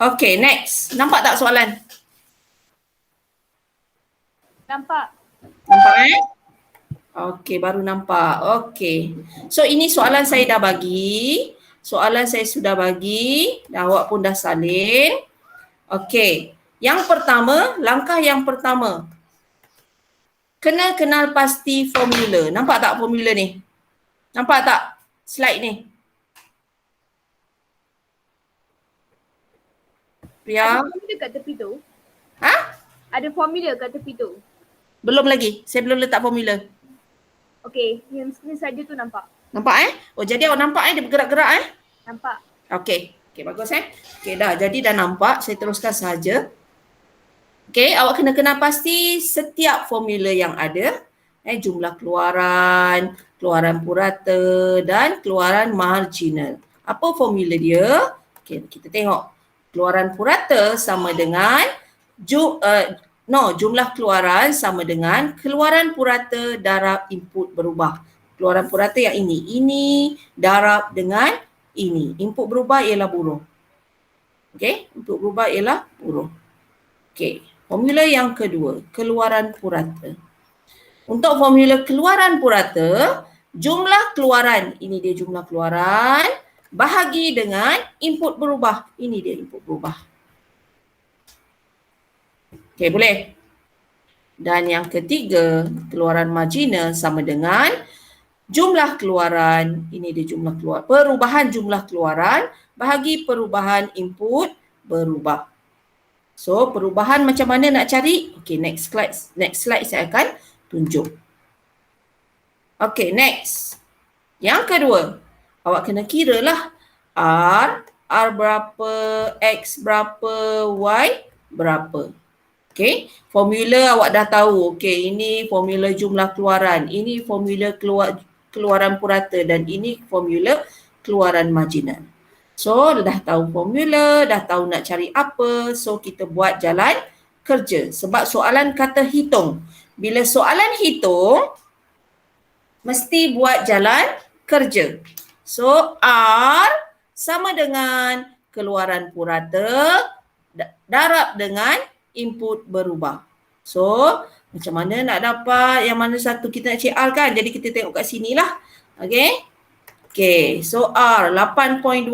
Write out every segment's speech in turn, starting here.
Okay, next. Nampak tak soalan? Nampak. Nampak Okay, baru nampak. Okay. So, ini soalan saya dah bagi. Soalan saya sudah bagi. Dan awak pun dah salin. Okay. Yang pertama, langkah yang pertama. Kena kenal pasti formula. Nampak tak formula ni? Nampak tak slide ni? Pria? Ada formula kat tepi tu? Ha? Ada formula kat tepi tu? Belum lagi. Saya belum letak formula. Okey, yang screen saja tu nampak. Nampak Oh, jadi awak nampak dia bergerak-gerak Nampak. Okey. Okey, bagus Okey, dah. Jadi dah nampak. Saya teruskan sahaja. Okey, awak kena kenal pasti setiap formula yang ada. Jumlah keluaran, keluaran purata dan keluaran marginal. Apa formula dia? Okey, kita tengok. Keluaran purata sama dengan jumlah keluaran sama dengan keluaran purata darab input berubah. Keluaran purata yang ini darab dengan ini. Input berubah ialah buruh. Okey, input berubah ialah buruh. Okey, formula yang kedua, keluaran purata. Untuk formula keluaran purata, jumlah keluaran, ini dia jumlah keluaran, bahagi dengan input berubah. Ini dia input berubah. Okey, boleh? Dan yang ketiga, keluaran marginal sama dengan jumlah keluaran, ini dia jumlah keluaran, perubahan jumlah keluaran bahagi perubahan input berubah. So, perubahan macam mana nak cari? Okey, next slide saya akan tunjuk. Okey, next. Yang kedua, awak kena kira lah R berapa, X berapa, Y berapa. Okey, formula awak dah tahu. Okey, ini formula jumlah keluaran, ini formula keluaran purata dan ini formula keluaran marginal. So, dah tahu formula, dah tahu nak cari apa. So, kita buat jalan kerja. Sebab soalan kata hitung. Bila soalan hitung, mesti buat jalan kerja. So, R sama dengan keluaran purata darab dengan input berubah. So, macam mana nak dapat yang mana satu kita nak cari R kan? Jadi, kita tengok kat sini lah. Okay. Okay, so R 8.25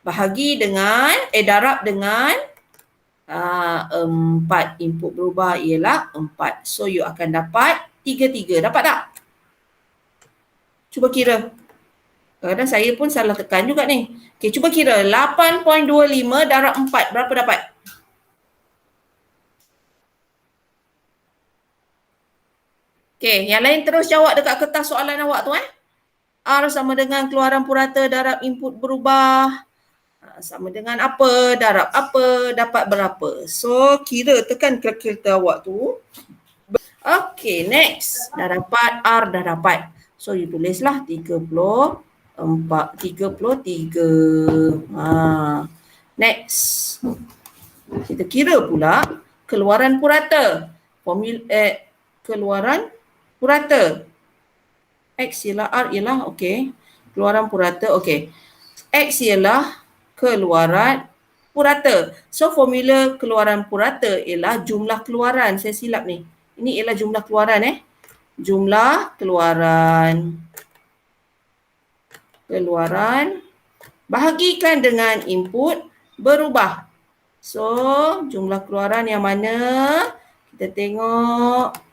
bahagi dengan, darab dengan 4. Input berubah ialah 4. So, you akan dapat 33. Dapat tak? Cuba kira. Kadang-kadang saya pun salah tekan juga ni. Okay, cuba kira. 8.25 darab 4. Berapa dapat? Okay, yang lain terus jawab dekat kertas soalan awak tu R sama dengan keluaran purata darab input berubah. Sama dengan apa, darab apa, dapat berapa. So, kira tekan kalkulator awak tu. Okay, next. Dah dapat, R dah dapat. So, you tulislah 33. Next. Kita kira pula keluaran purata. Keluaran purata. X ialah R ialah okey. Keluaran purata okey. X ialah keluaran purata. So formula keluaran purata ialah jumlah keluaran. Saya silap ni. Ini ialah jumlah keluaran Jumlah keluaran. Keluaran bahagikan dengan input berubah. So jumlah keluaran yang mana? Kita tengok.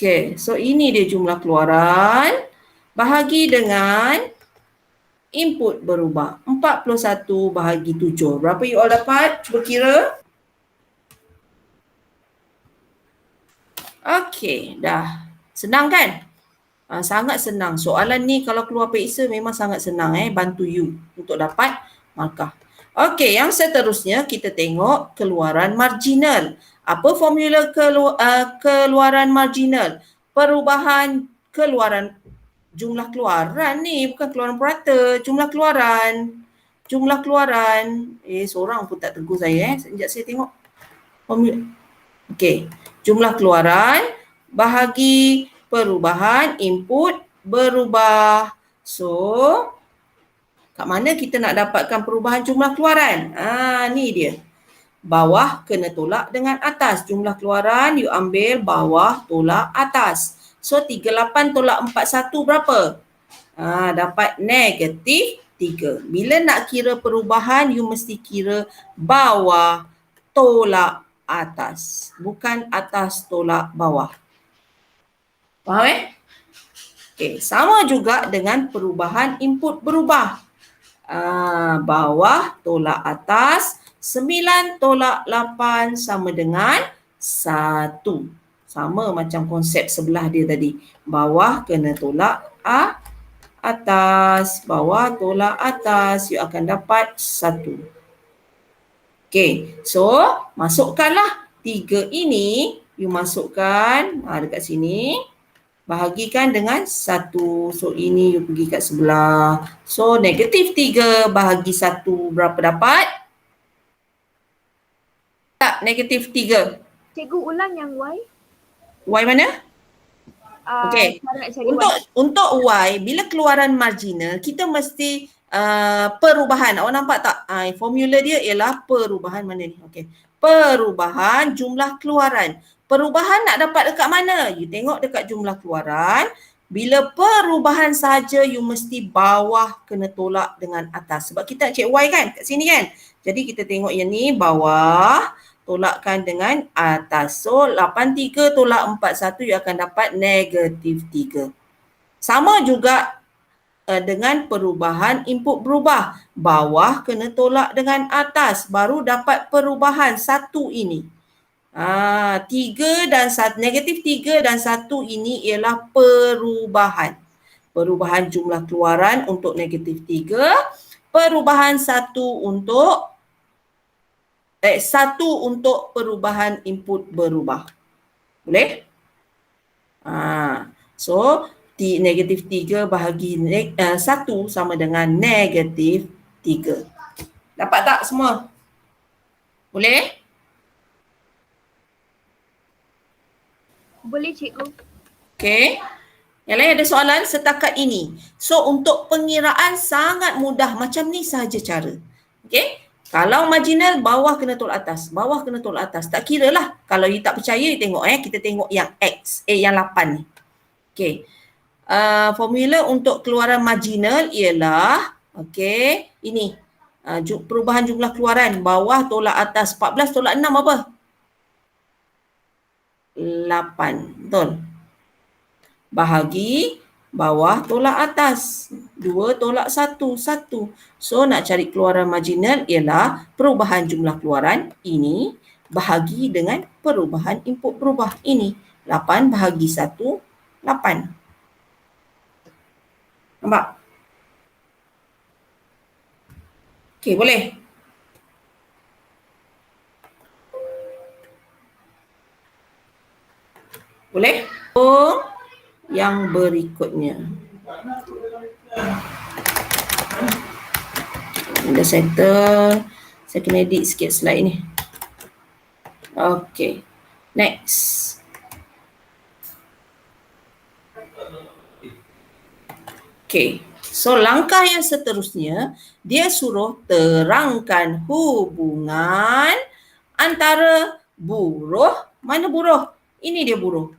Okay, so ini dia jumlah keluaran bahagi dengan input berubah. 41 bahagi 7. Berapa you all dapat? Cuba kira. Okay, dah. Senang kan? Sangat senang. Soalan ni kalau keluar periksa memang sangat senang bantu you untuk dapat markah. Okay, yang seterusnya kita tengok keluaran marginal. Apa formula keluaran marginal? Perubahan keluaran, jumlah keluaran ni, bukan keluaran purata, jumlah keluaran. Jumlah keluaran. Seorang pun tak tegur saya Sekejap saya tengok formula. Okey, jumlah keluaran bahagi perubahan input berubah. So, Kat mana kita nak dapatkan perubahan jumlah keluaran? Ni dia. Bawah kena tolak dengan atas. Jumlah keluaran you ambil bawah tolak atas. So 38 tolak 41 berapa? Dapat negatif 3. Bila nak kira perubahan, you mesti kira bawah tolak atas. Bukan atas tolak bawah. Faham Okey, sama juga dengan perubahan input berubah. Bawah tolak atas, 9 tolak 8 sama dengan 1. Sama macam konsep sebelah dia tadi. Bawah kena tolak atas, bawah tolak atas, you akan dapat 1. Okey, so masukkanlah 3 ini, you masukkan dekat sini. Bahagikan dengan 1. So, ini you pergi kat sebelah. So, negatif 3 bahagi 1 berapa dapat? Tak, negatif 3. Cikgu ulang yang Y. Y mana? Okey. Untuk Y, bila keluaran marginal, kita mesti perubahan. Awak nampak tak? Formula dia ialah perubahan mana ni? Okey. Perubahan jumlah keluaran. Perubahan nak dapat dekat mana? You tengok dekat jumlah keluaran. Bila perubahan saja, you mesti bawah kena tolak dengan atas. Sebab kita nak cek Y kan? Kat sini kan? Jadi kita tengok yang ni bawah. Tolakkan dengan atas. So 83 tolak 41, you akan dapat negatif 3. Sama juga dengan perubahan input berubah. Bawah kena tolak dengan atas. Baru dapat perubahan 1 ini. 3 dan 1, negatif 3 dan 1 ini ialah perubahan. Perubahan jumlah keluaran untuk negatif 3. Perubahan 1 untuk perubahan input berubah. Boleh? So, negatif 3 bahagi 1 sama dengan negatif 3. Dapat tak semua? Boleh? Boleh cikgu. Okey. Yang lain ada soalan setakat ini. So, untuk pengiraan sangat mudah. Macam ni sahaja cara. Okey. Kalau marginal, bawah kena tolak atas. Bawah kena tolak atas. Tak kira lah. Kalau you tak percaya, you tengok. Kita tengok yang X. Yang 8 ni. Okey. Formula untuk keluaran marginal ialah, okey, ini. Perubahan jumlah keluaran. Bawah tolak atas. 14 tolak 6 apa? 8. Betul? Bahagi bawah tolak atas. 2 tolak 1. 1. So nak cari keluaran marginal ialah perubahan jumlah keluaran ini bahagi dengan perubahan input berubah ini. 8 bahagi 1, 8. Nampak? Okey, boleh? Boleh? Yang berikutnya. Dah settle. Saya kena edit sikit slide ni. Okay. Next. Okay. So langkah yang seterusnya, dia suruh terangkan hubungan antara buruh. Mana buruh? Ini dia buruh.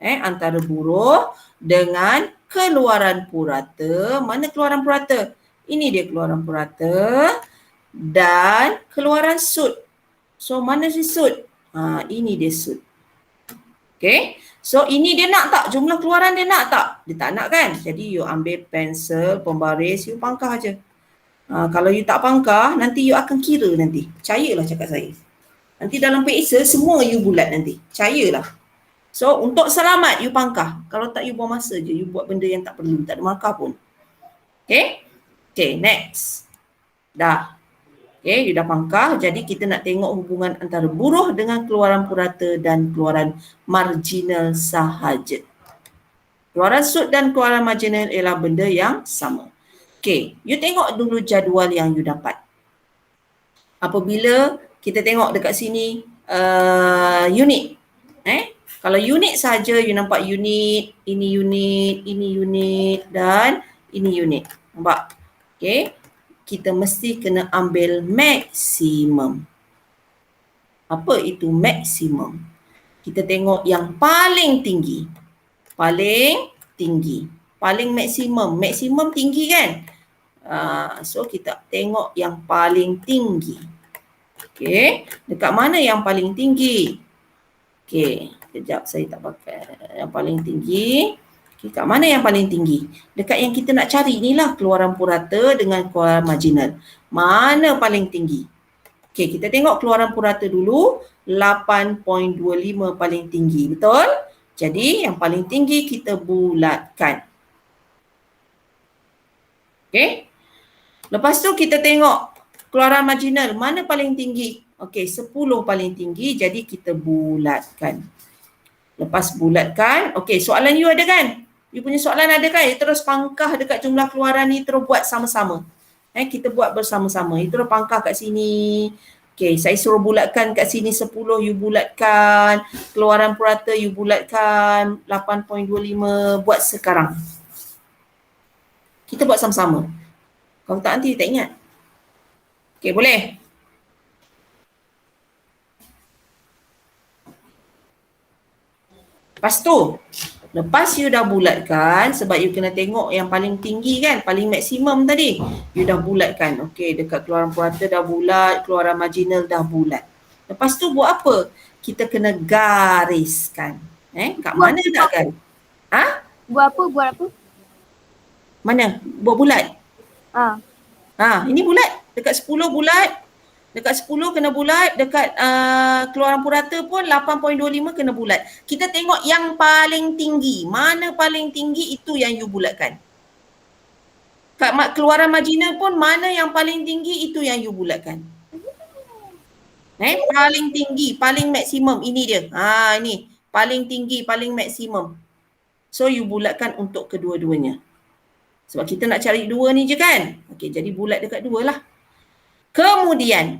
Antara buruh dengan keluaran purata. Mana keluaran purata? Ini dia keluaran purata dan keluaran sud. So mana si sud? Ini dia sud. Okay. So ini dia nak tak? Jumlah keluaran dia nak tak? Dia tak nak kan? Jadi you ambil pensel, pembaris, you pangkah je. Kalau you tak pangkah, nanti you akan kira nanti. Percayalah cakap saya. Nanti dalam PISA semua you bulat nanti. Percayalah. So, untuk selamat, you pangkah. Kalau tak, you buang masa je. You buat benda yang tak perlu. Tak ada markah pun. Okay? Okay, next. Dah. Okay, you dah pangkah. Jadi, kita nak tengok hubungan antara buruh dengan keluaran purata dan keluaran marginal sahaja. Keluaran sud dan keluaran marginal ialah benda yang sama. Okay, you tengok dulu jadual yang you dapat. Apabila kita tengok dekat sini, unit. Kalau unit saja, you nampak unit, ini unit dan ini unit. Nampak? Okay. kita mesti kena ambil maksimum. Apa itu maksimum? Kita tengok yang paling tinggi. Paling tinggi. Paling maksimum. Maksimum tinggi kan? So kita tengok yang paling tinggi. Okey, dekat mana yang paling tinggi? Okey, kejap saya tak pakai. Yang paling tinggi. Okey, kat mana yang paling tinggi? Dekat yang kita nak cari ni lah, keluaran purata dengan keluaran marginal. Mana paling tinggi? Okey, kita tengok keluaran purata dulu. 8.25 paling tinggi, betul? Jadi yang paling tinggi kita bulatkan. Okey. Lepas tu kita tengok keluaran marginal, mana paling tinggi? Okey, 10 paling tinggi, jadi kita bulatkan. Lepas bulatkan, okey, soalan you ada kan? You punya soalan ada kan? You terus pangkah dekat jumlah keluaran ni, terus buat sama-sama. Kita buat bersama-sama. You terus pangkah kat sini. Okey, saya suruh bulatkan kat sini 10, you bulatkan. Keluaran purata you bulatkan 8.25. Buat sekarang. Kita buat sama-sama. Kalau tak nanti tak ingat. Okey, boleh? Lepas you dah bulatkan, sebab you kena tengok yang paling tinggi kan, paling maksimum tadi. You dah bulatkan. Okey, dekat keluaran purata dah bulat, keluaran marginal dah bulat. Lepas tu buat apa? Kita kena gariskan. Kat mana nak garis? Buat apa? Mana? Buat bulat? Ini bulat. Dekat 10 bulat. Dekat 10 kena bulat. Dekat keluaran purata pun 8.25 kena bulat. Kita tengok yang paling tinggi. Mana paling tinggi itu yang you bulatkan. Kat keluaran marginal pun mana yang paling tinggi itu yang you bulatkan. Paling tinggi, paling maksimum. Ini dia. Ini. Paling tinggi, paling maksimum. So you bulatkan untuk kedua-duanya. Sebab kita nak cari dua ni je kan. Okey, jadi bulat dekat dua lah. Kemudian,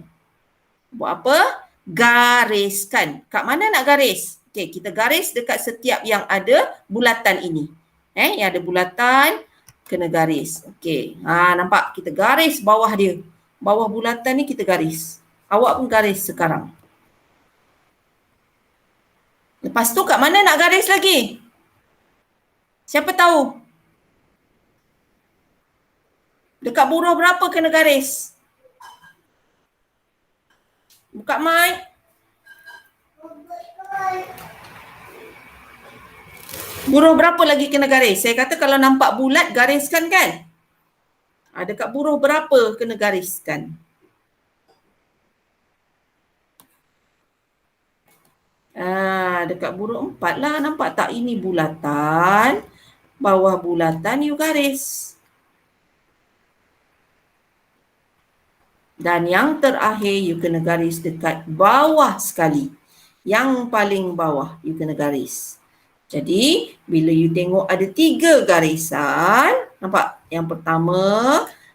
buat apa? Gariskan. Kat mana nak garis? Okey, kita garis dekat setiap yang ada bulatan ini. Yang ada bulatan, kena garis. Okey, nampak? Kita garis bawah dia. Bawah bulatan ni kita garis. Awak pun garis sekarang. Lepas tu kat mana nak garis lagi? Siapa tahu? Dekat buruh berapa kena garis? Buka mic. Buruh berapa lagi kena garis? Saya kata kalau nampak bulat, gariskan kan? Dekat buruh berapa kena gariskan? Dekat buruh 4 lah. Nampak tak? Ini bulatan. Bawah bulatan you garis. Dan yang terakhir you kena garis dekat bawah sekali. Yang paling bawah you kena garis. Jadi bila you tengok ada 3 garisan. Nampak? Yang pertama,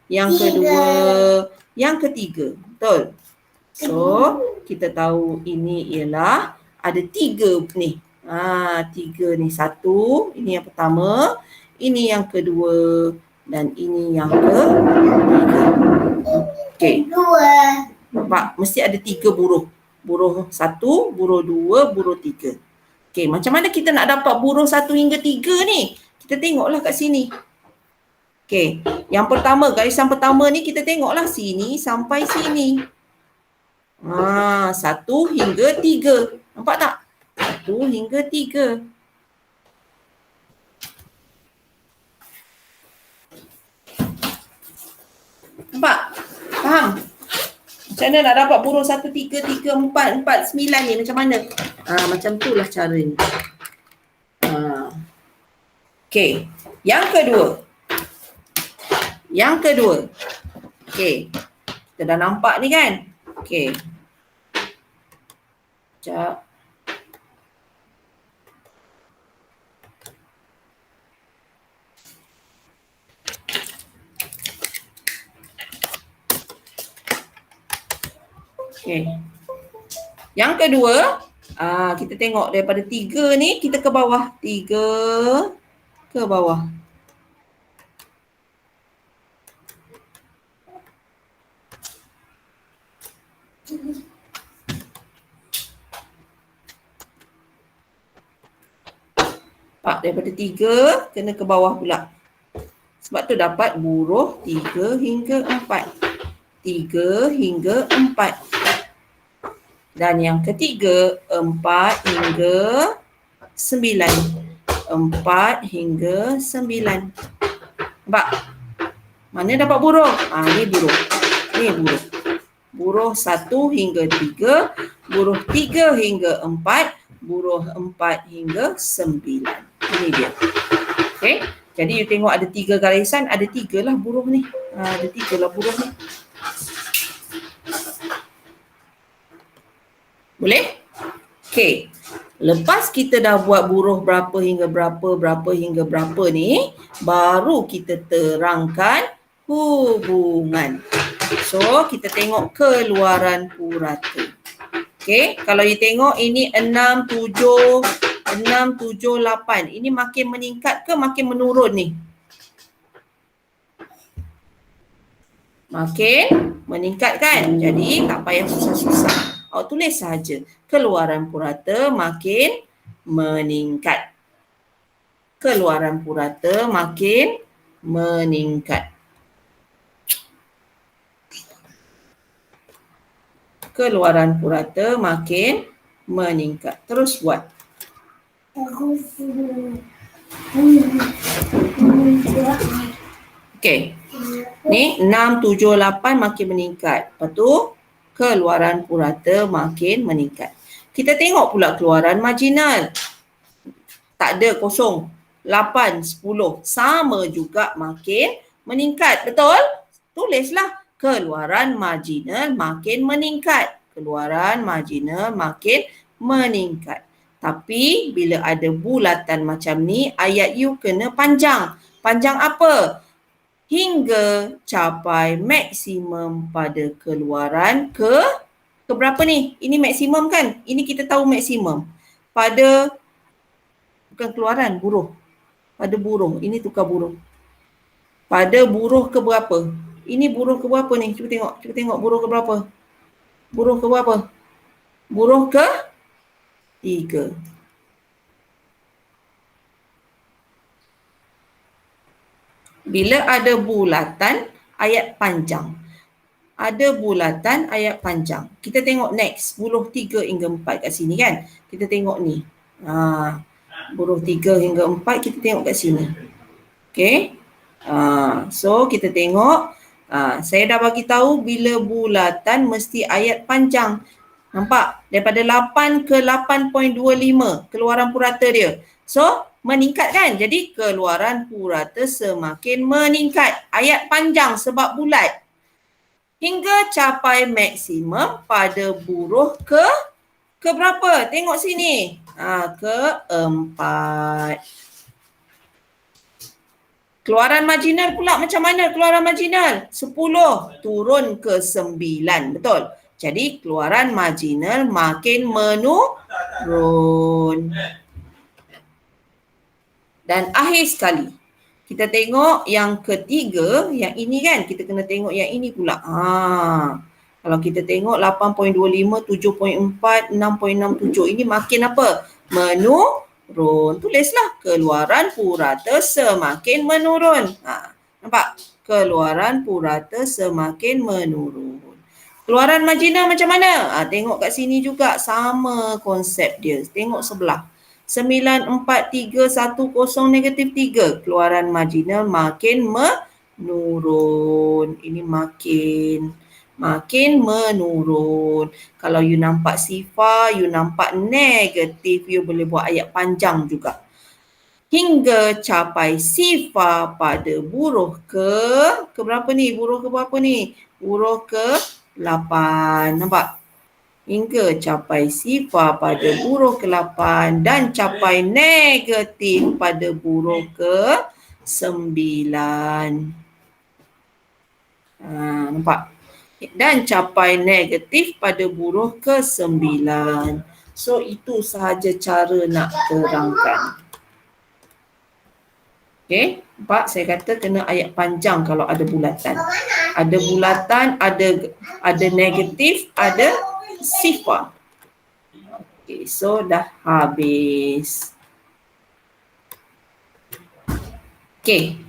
yang kedua, yang ketiga. Betul? So kita tahu ini ialah ada 3 ni. 3 ni. 1, ini yang pertama. Ini yang kedua. Dan ini yang ketiga. Okey. Nampak? Mesti ada 3 buruh. Buruh 1, buruh 2, buruh 3. Okey, macam mana kita nak dapat buruh 1 hingga 3 ni? Kita tengoklah kat sini. Okey, yang pertama, garisan pertama ni kita tengoklah sini sampai sini. 1 hingga 3. Nampak tak? 1 hingga 3. Nampak? Faham? Macam mana nak dapat buruh 1, 3, 3, 4, 4, 9 ni macam mana? Macam tu lah cara ni. Okey. Yang kedua. Okey. Kita dah nampak ni kan? Okey. Sekejap. Okey. Yang kedua, kita tengok daripada 3 ni kita ke bawah. 3 ke bawah. Daripada 3 kena ke bawah pula. Sebab tu dapat buruh 3 hingga 4. 3 hingga 4. Dan yang ketiga 4 hingga 9. 4 hingga 9. Nampak? Mana dapat buruh? Ni buruh. Ni buruh. Buruh 1 hingga 3, buruh 3 hingga 4, buruh 4 hingga 9. Ini dia. Okey. Jadi you tengok ada 3 garisan, ada 3 lah buruh ni. Ada 3 lah buruh ni. Boleh? Okey. Lepas kita dah buat buruh berapa hingga berapa ni, baru kita terangkan hubungan. So, kita tengok keluaran purata. Okey, kalau you tengok ini 6, 7, 8. Ini makin meningkat ke makin menurun ni? Makin meningkat kan? Jadi, tak payah susah-susah. Awak tulis saja. Keluaran purata makin meningkat. Keluaran purata makin meningkat. Keluaran purata makin meningkat. Terus buat. Okey. Ni 6, 7, 8 makin meningkat. Lepas tu keluaran purata makin meningkat. Kita tengok pula keluaran marginal. Tak ada kosong. 8, 10 sama juga makin meningkat. Betul? Tulislah. Keluaran marginal makin meningkat. Keluaran marginal makin meningkat. Tapi bila ada bulatan macam ni, ayat you kena panjang. Panjang apa? Hingga capai maksimum pada keluaran ke berapa ni? Ini maksimum kan? Ini kita tahu maksimum. Pada, bukan keluaran, buruh. Pada buruh. Ini tukar buruh. Pada buruh ke berapa? Ini buruh ke berapa ni? Cuba tengok buruh ke berapa? Buruh ke berapa? Buruh ke 3. Bila ada bulatan, ayat panjang. Ada bulatan, ayat panjang. Kita tengok next. Buruh 3 hingga 4 kat sini kan? Kita tengok ni. Buruh 3 hingga 4 kita tengok kat sini. Okay. So kita tengok. Saya dah bagi tahu bila bulatan mesti ayat panjang. Nampak? Daripada 8 ke 8.25 keluaran purata dia. So, meningkat kan? Jadi, keluaran purata semakin meningkat. Ayat panjang sebab bulat. Hingga capai maksimum pada buruh ke berapa? Tengok sini. Ke 4. Keluaran marginal pula macam mana keluaran marginal? 10 turun ke 9. Betul? Jadi keluaran marginal makin menurun. Dan akhir sekali, kita tengok yang ketiga, yang ini kan? Kita kena tengok yang ini pula. Kalau kita tengok 8.25, 7.4, 6.67. Ini makin apa? Menurun. Tulislah keluaran purata semakin menurun. Nampak? Keluaran purata semakin menurun. Keluaran marginal macam mana? Tengok kat sini juga sama konsep dia. Tengok sebelah. 9, 4, 3, 1, 0, negatif 3. Keluaran marginal makin menurun. Ini makin menurun. Kalau you nampak sifar, you nampak negatif, you boleh buat ayat panjang juga. Hingga capai sifar pada buruh ke berapa ni? Buruh ke berapa ni? Buruh ke 8. Nampak? Hingga capai sifar pada buruh ke 8 dan capai negatif pada buruh ke 9. Nampak? Dan capai negatif pada buruh ke 9. So, itu sahaja cara nak terangkan. Okay, nampak? Saya kata kena ayat panjang kalau ada bulatan. Ada bulatan, ada negatif, ada sifar. Okay, so dah habis. Okey.